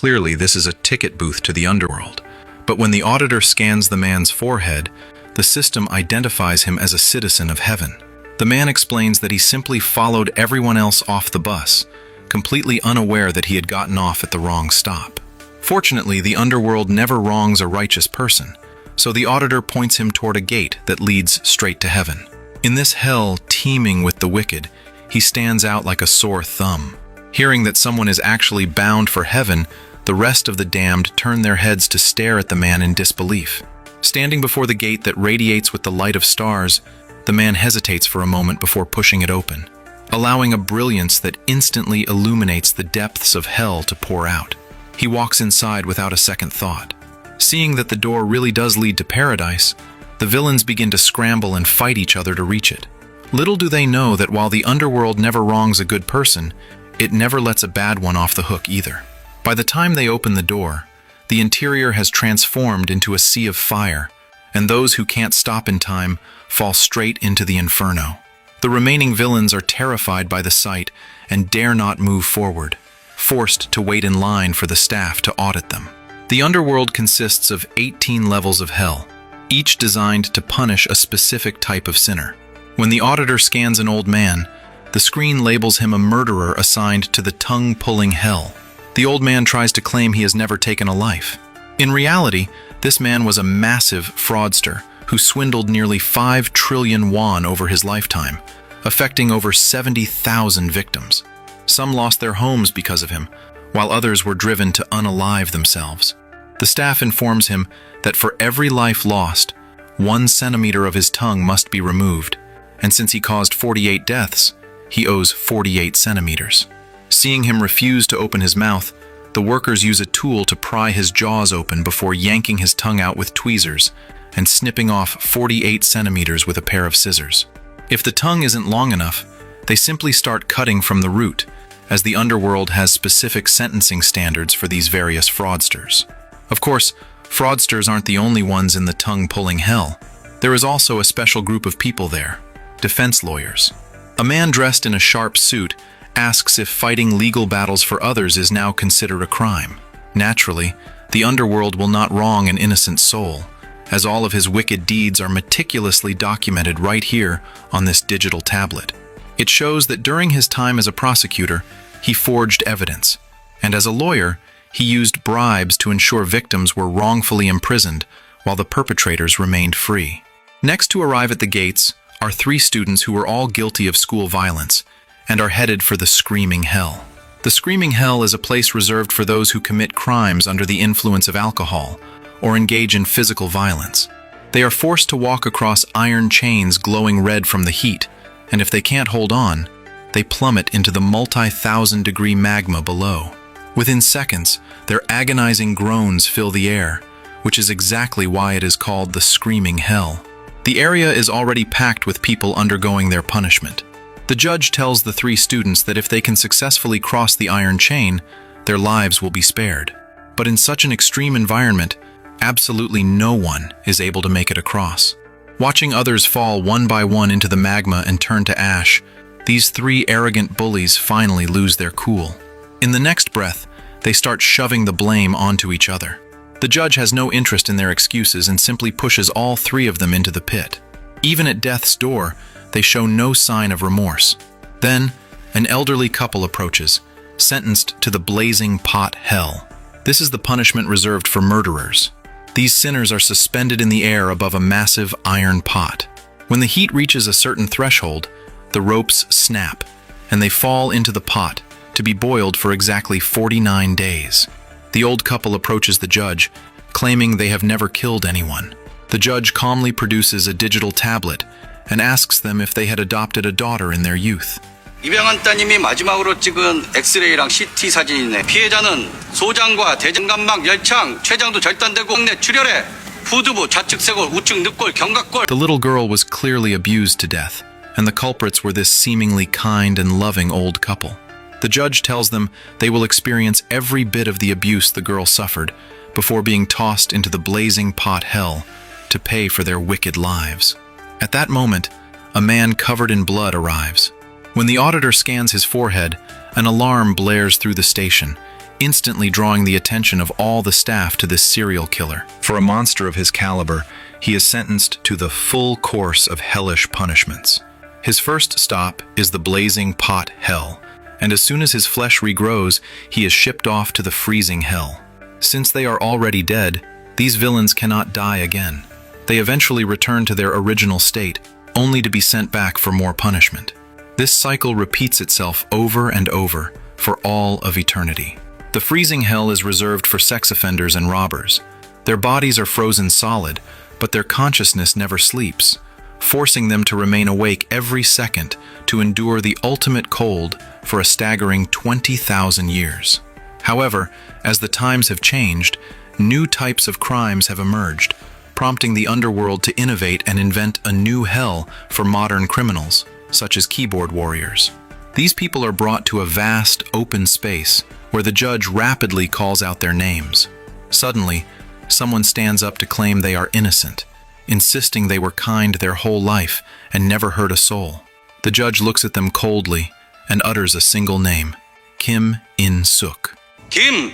Clearly, this is a ticket booth to the underworld. But when the auditor scans the man's forehead, the system identifies him as a citizen of heaven. The man explains that he simply followed everyone else off the bus, completely unaware that he had gotten off at the wrong stop. Fortunately, the underworld never wrongs a righteous person, so the auditor points him toward a gate that leads straight to heaven. In this hell teeming with the wicked, he stands out like a sore thumb. Hearing that someone is actually bound for heaven, the rest of the damned turn their heads to stare at the man in disbelief. Standing before the gate that radiates with the light of stars, the man hesitates for a moment before pushing it open, allowing a brilliance that instantly illuminates the depths of hell to pour out. He walks inside without a second thought. Seeing that the door really does lead to paradise, the villains begin to scramble and fight each other to reach it. Little do they know that while the underworld never wrongs a good person, it never lets a bad one off the hook either. By the time they open the door, the interior has transformed into a sea of fire, and those who can't stop in time fall straight into the inferno. The remaining villains are terrified by the sight and dare not move forward, forced to wait in line for the staff to audit them. The underworld consists of 18 levels of hell, each designed to punish a specific type of sinner. When the auditor scans an old man, the screen labels him a murderer assigned to the tongue-pulling hell. The old man tries to claim he has never taken a life. In reality, this man was a massive fraudster who swindled nearly 5 trillion won over his lifetime, affecting over 70,000 victims. Some lost their homes because of him, while others were driven to unalive themselves. The staff informs him that for every life lost, 1 centimeter of his tongue must be removed, and since he caused 48 deaths, he owes 48 centimeters. Seeing him refuse to open his mouth, the workers use a tool to pry his jaws open before yanking his tongue out with tweezers and snipping off 48 centimeters with a pair of scissors. If the tongue isn't long enough, they simply start cutting from the root, as the underworld has specific sentencing standards for these various fraudsters. Of course, fraudsters aren't the only ones in the tongue-pulling hell. There is also a special group of people there, defense lawyers. A man dressed in a sharp suit asks if fighting legal battles for others is now considered a crime. Naturally, the underworld will not wrong an innocent soul, as all of his wicked deeds are meticulously documented right here on this digital tablet. It shows that during his time as a prosecutor, he forged evidence, and as a lawyer, he used bribes to ensure victims were wrongfully imprisoned while the perpetrators remained free. Next to arrive at the gates are 3 students who were all guilty of school violence and are headed for the Screaming Hell. The Screaming Hell is a place reserved for those who commit crimes under the influence of alcohol or engage in physical violence. They are forced to walk across iron chains glowing red from the heat, and if they can't hold on, they plummet into the multi-thousand-degree magma below. Within seconds, their agonizing groans fill the air, which is exactly why it is called the Screaming Hell. The area is already packed with people undergoing their punishment. The judge tells the 3 students that if they can successfully cross the iron chain, their lives will be spared. But in such an extreme environment, absolutely no one is able to make it across. Watching others fall one by one into the magma and turn to ash, these 3 arrogant bullies finally lose their cool. In the next breath, they start shoving the blame onto each other. The judge has no interest in their excuses and simply pushes all 3 of them into the pit. Even at death's door, they show no sign of remorse. Then, an elderly couple approaches, sentenced to the blazing pot hell. This is the punishment reserved for murderers. These sinners are suspended in the air above a massive iron pot. When the heat reaches a certain threshold, the ropes snap, and they fall into the pot to be boiled for exactly 49 days. The old couple approaches the judge, claiming they have never killed anyone. The judge calmly produces a digital tablet and asks them if they had adopted a daughter in their youth. 이병헌 따님이 마지막으로 찍은 엑스레이랑 CT 사진이네. 피해자는 소장과 대장간막 열창, 췌장도 절단되고 내 출혈에 후두부, 좌측 쇄골, 우측 늑골, 견갑골. The little girl was clearly abused to death, and the culprits were this seemingly kind and loving old couple. The judge tells them they will experience every bit of the abuse the girl suffered before being tossed into the blazing pot hell to pay for their wicked lives. At that moment, a man covered in blood arrives. When the auditor scans his forehead, an alarm blares through the station, instantly drawing the attention of all the staff to this serial killer. For a monster of his caliber, he is sentenced to the full course of hellish punishments. His first stop is the blazing pot hell, and as soon as his flesh regrows, he is shipped off to the freezing hell. Since they are already dead, these villains cannot die again. They eventually return to their original state, only to be sent back for more punishment. This cycle repeats itself over and over for all of eternity. The freezing hell is reserved for sex offenders and robbers. Their bodies are frozen solid, but their consciousness never sleeps, forcing them to remain awake every second to endure the ultimate cold for a staggering 20,000 years. However, as the times have changed, new types of crimes have emerged, prompting the underworld to innovate and invent a new hell for modern criminals, such as keyboard warriors. These people are brought to a vast, open space where the judge rapidly calls out their names. Suddenly, someone stands up to claim they are innocent, insisting they were kind their whole life and never hurt a soul. The judge looks at them coldly and utters a single name: Kim In-suk. Kim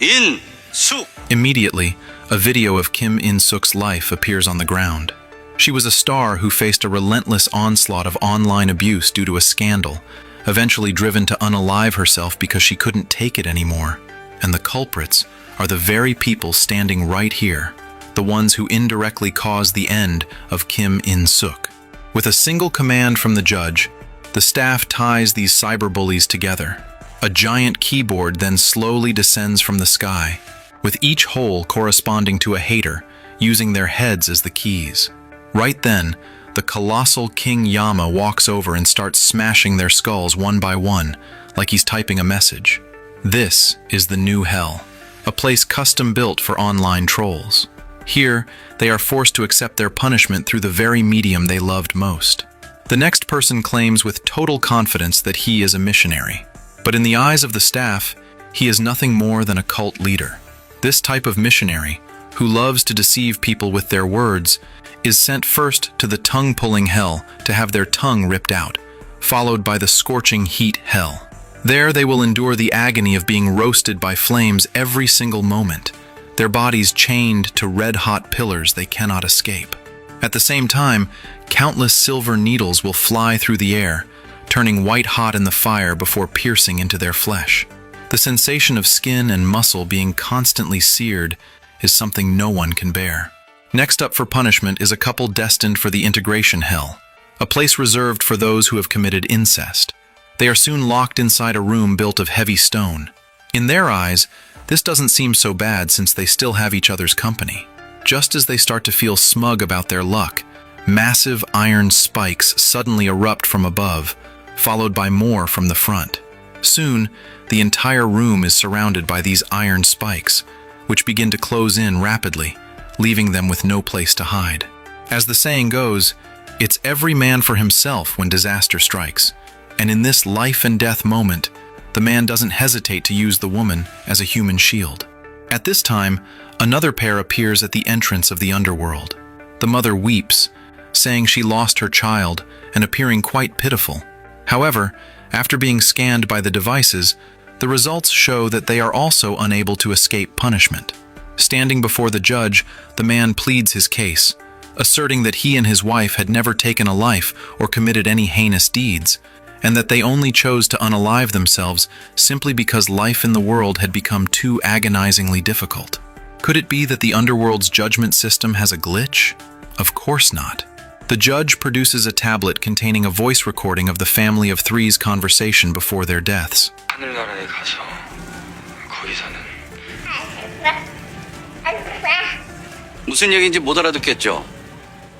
In-suk. Immediately, a video of Kim In-suk's life appears on the ground. She was a star who faced a relentless onslaught of online abuse due to a scandal, eventually driven to unalive herself because she couldn't take it anymore. And the culprits are the very people standing right here, the ones who indirectly caused the end of Kim In-suk. With a single command from the judge, the staff ties these cyberbullies together. A giant keyboard then slowly descends from the sky, with each hole corresponding to a hater, using their heads as the keys. Right then, the colossal King Yama walks over and starts smashing their skulls one by one, like he's typing a message. This is the new hell, a place custom built for online trolls. Here, they are forced to accept their punishment through the very medium they loved most. The next person claims with total confidence that he is a missionary. But in the eyes of the staff, he is nothing more than a cult leader. This type of missionary, who loves to deceive people with their words, is sent first to the tongue-pulling hell to have their tongue ripped out, followed by the scorching heat hell. There they will endure the agony of being roasted by flames every single moment, their bodies chained to red-hot pillars they cannot escape. At the same time, countless silver needles will fly through the air, turning white-hot in the fire before piercing into their flesh. The sensation of skin and muscle being constantly seared is something no one can bear. Next up for punishment is a couple destined for the integration hell, a place reserved for those who have committed incest. They are soon locked inside a room built of heavy stone. In their eyes, this doesn't seem so bad since they still have each other's company. Just as they start to feel smug about their luck, massive iron spikes suddenly erupt from above, followed by more from the front. Soon, the entire room is surrounded by these iron spikes, which begin to close in rapidly, leaving them with no place to hide. As the saying goes, it's every man for himself when disaster strikes, and in this life and death moment, the man doesn't hesitate to use the woman as a human shield. At this time, another pair appears at the entrance of the underworld. The mother weeps, saying she lost her child and appearing quite pitiful. However, after being scanned by the devices, the results show that they are also unable to escape punishment. Standing before the judge, the man pleads his case, asserting that he and his wife had never taken a life or committed any heinous deeds, and that they only chose to unalive themselves simply because life in the world had become too agonizingly difficult. Could it be that the underworld's judgment system has a glitch? Of course not. The judge produces a tablet containing a voice recording of the family of three's conversation before their deaths. 하늘나라에 가서 거기서는 무슨 얘기인지 못 알아듣겠죠?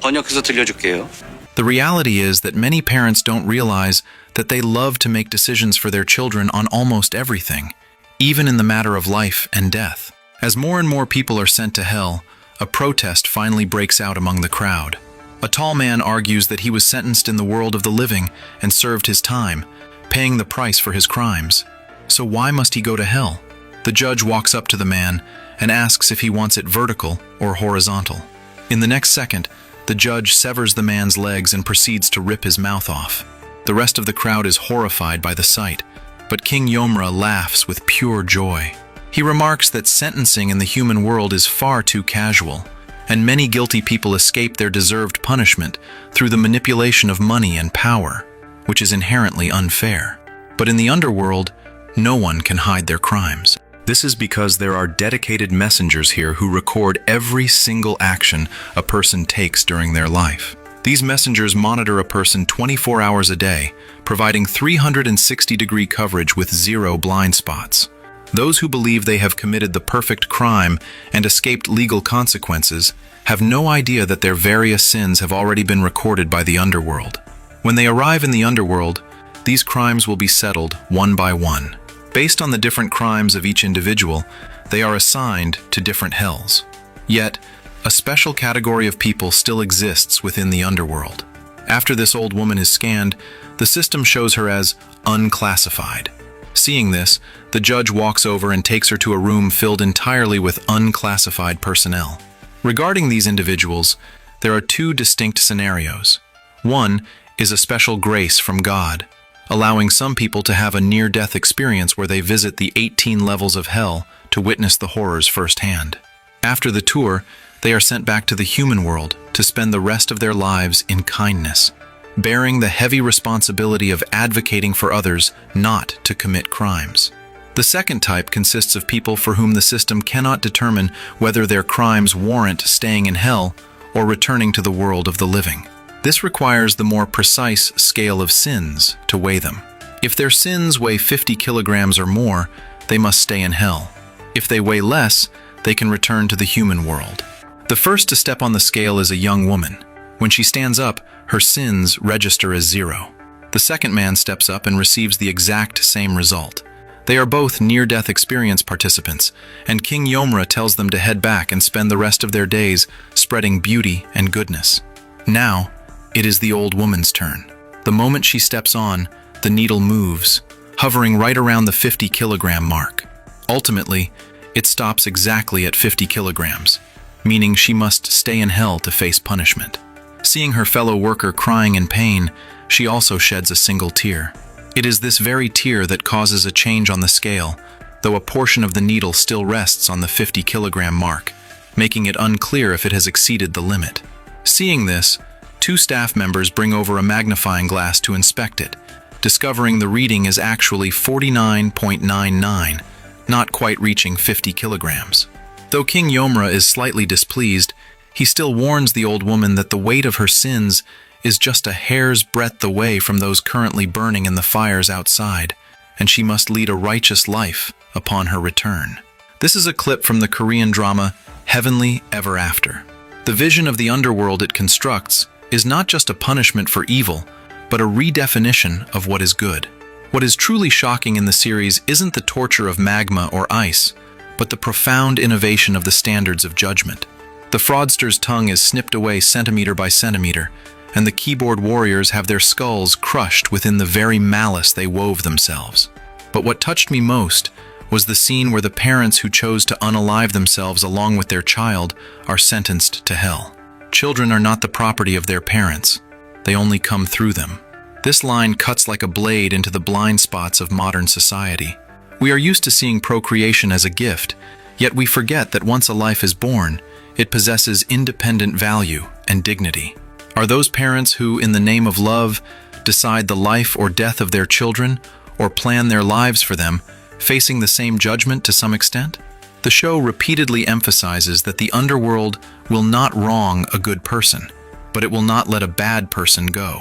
번역해서 들려줄게요. The reality is that many parents don't realize that they love to make decisions for their children on almost everything, even in the matter of life and death. As more and more people are sent to hell, a protest finally breaks out among the crowd. A tall man argues that he was sentenced in the world of the living and served his time, paying the price for his crimes. So why must he go to hell? The judge walks up to the man and asks if he wants it vertical or horizontal. In the next second, the judge severs the man's legs and proceeds to rip his mouth off. The rest of the crowd is horrified by the sight, but King Yomra laughs with pure joy. He remarks that sentencing in the human world is far too casual, and many guilty people escape their deserved punishment through the manipulation of money and power, which is inherently unfair. But in the underworld, no one can hide their crimes. This is because there are dedicated messengers here who record every single action a person takes during their life. These messengers monitor a person 24 hours a day, providing 360-degree coverage with zero blind spots. Those who believe they have committed the perfect crime and escaped legal consequences have no idea that their various sins have already been recorded by the underworld. When they arrive in the underworld, these crimes will be settled one by one. Based on the different crimes of each individual, they are assigned to different hells. Yet, a special category of people still exists within the underworld. After this old woman is scanned, the system shows her as unclassified. Seeing this, the judge walks over and takes her to a room filled entirely with unclassified personnel. Regarding these individuals, there are two distinct scenarios. One is a special grace from God, allowing some people to have a near-death experience where they visit the 18 levels of hell to witness the horrors firsthand. After the tour, they are sent back to the human world to spend the rest of their lives in kindness, bearing the heavy responsibility of advocating for others not to commit crimes. The second type consists of people for whom the system cannot determine whether their crimes warrant staying in hell or returning to the world of the living. This requires the more precise scale of sins to weigh them. If their sins weigh 50 kilograms or more, they must stay in hell. If they weigh less, they can return to the human world. The first to step on the scale is a young woman. When she stands up, her sins register as 0. The second man steps up and receives the exact same result. They are both near-death experience participants, and King Yomra tells them to head back and spend the rest of their days spreading beauty and goodness. Now, it is the old woman's turn. The moment she steps on, the needle moves, hovering right around the 50-kilogram mark. Ultimately, it stops exactly at 50 kilograms, meaning she must stay in hell to face punishment. Seeing her fellow worker crying in pain, she also sheds a single tear. It is this very tear that causes a change on the scale, though a portion of the needle still rests on the 50-kilogram mark, making it unclear if it has exceeded the limit. Seeing this, 2 staff members bring over a magnifying glass to inspect it, discovering the reading is actually 49.99, not quite reaching 50 kilograms. Though King Yomra is slightly displeased, he still warns the old woman that the weight of her sins is just a hair's breadth away from those currently burning in the fires outside, and she must lead a righteous life upon her return. This is a clip from the Korean drama Heavenly Ever After. The vision of the underworld it constructs is not just a punishment for evil, but a redefinition of what is good. What is truly shocking in the series isn't the torture of magma or ice, but the profound innovation of the standards of judgment. The fraudster's tongue is snipped away centimeter by centimeter, and the keyboard warriors have their skulls crushed within the very malice they wove themselves. But what touched me most was the scene where the parents who chose to unalive themselves along with their child are sentenced to hell. Children are not the property of their parents. They only come through them. This line cuts like a blade into the blind spots of modern society. We are used to seeing procreation as a gift, yet we forget that once a life is born, it possesses independent value and dignity. Are those parents who, in the name of love, decide the life or death of their children or plan their lives for them, facing the same judgment to some extent? The show repeatedly emphasizes that the underworld will not wrong a good person, but it will not let a bad person go.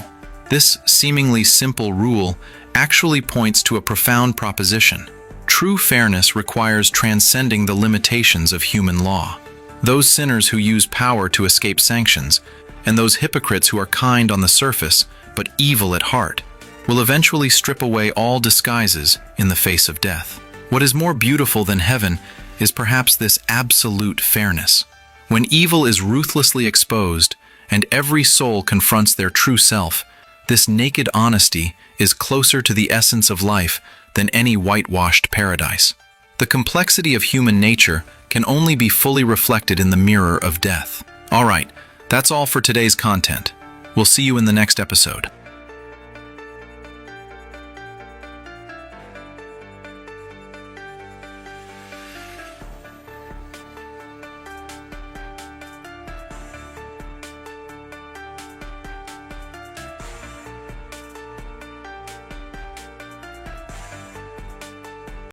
This seemingly simple rule actually points to a profound proposition. True fairness requires transcending the limitations of human law. Those sinners who use power to escape sanctions, and those hypocrites who are kind on the surface but evil at heart, will eventually strip away all disguises in the face of death. What is more beautiful than heaven is perhaps this absolute fairness. When evil is ruthlessly exposed and every soul confronts their true self, this naked honesty is closer to the essence of life than any whitewashed paradise. The complexity of human nature can only be fully reflected in the mirror of death. All right, that's all for today's content. We'll see you in the next episode.